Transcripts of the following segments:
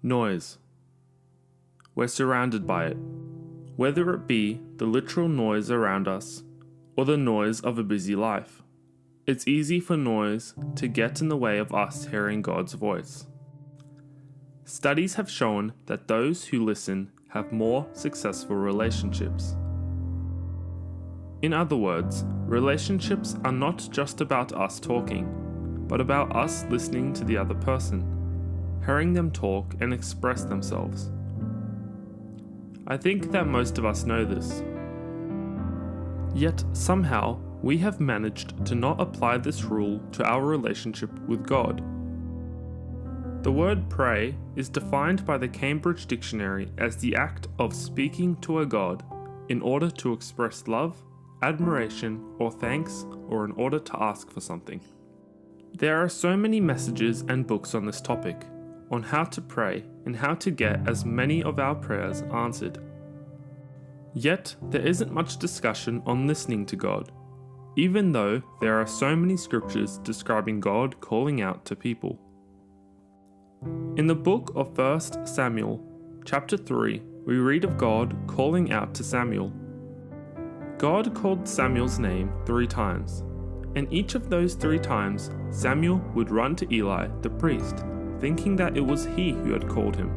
Noise. We're surrounded by it, whether it be the literal noise around us or the noise of a busy life. It's easy for noise to get in the way of us hearing God's voice. Studies have shown that those who listen have more successful relationships. In other words, relationships are not just about us talking, but about us listening to the other person, hearing them talk and express themselves. I think that most of us know this. Yet somehow we have managed to not apply this rule to our relationship with God. The word pray is defined by the Cambridge Dictionary as the act of speaking to a god in order to express love, admiration, or thanks, or in order to ask for something. There are so many messages and books on this topic, on how to pray and how to get as many of our prayers answered. Yet, there isn't much discussion on listening to God, even though there are so many scriptures describing God calling out to people. In the book of 1 Samuel, chapter 3, we read of God calling out to Samuel. God called Samuel's name 3 times, and each of those 3 times Samuel would run to Eli the priest, thinking that it was he who had called him.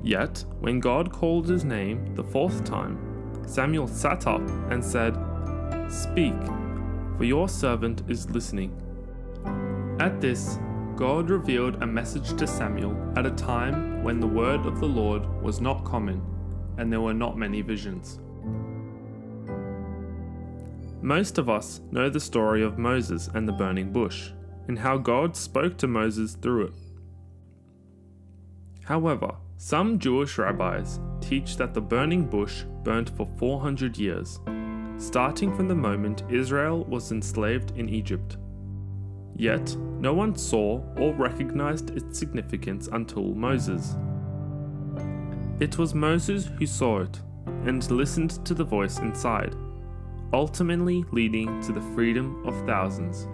Yet, when God called his name the 4th time, Samuel sat up and said, "Speak, for your servant is listening." At this, God revealed a message to Samuel at a time when the word of the Lord was not common, and there were not many visions. Most of us know the story of Moses and the burning bush, and how God spoke to Moses through it. However, some Jewish rabbis teach that the burning bush burnt for 400 years, starting from the moment Israel was enslaved in Egypt. Yet, no one saw or recognized its significance until Moses. It was Moses who saw it and listened to the voice inside, ultimately leading to the freedom of thousands.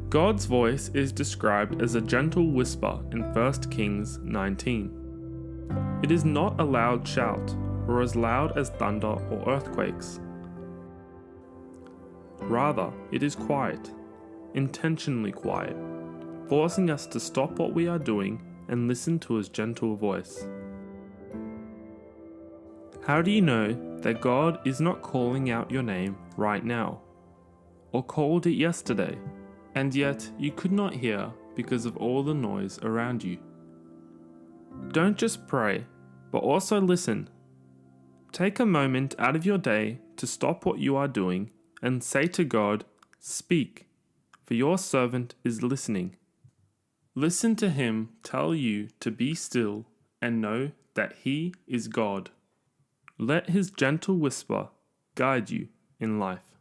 God's voice is described as a gentle whisper in 1 Kings 19. It is not a loud shout, or as loud as thunder or earthquakes. Rather, it is quiet, intentionally quiet, forcing us to stop what we are doing and listen to his gentle voice. How do you know that God is not calling out your name right now, or called it yesterday, and yet you could not hear because of all the noise around you? Don't just pray, but also listen. Take a moment out of your day to stop what you are doing and say to God, "Speak, for your servant is listening." Listen to him tell you to be still and know that he is God. Let his gentle whisper guide you in life.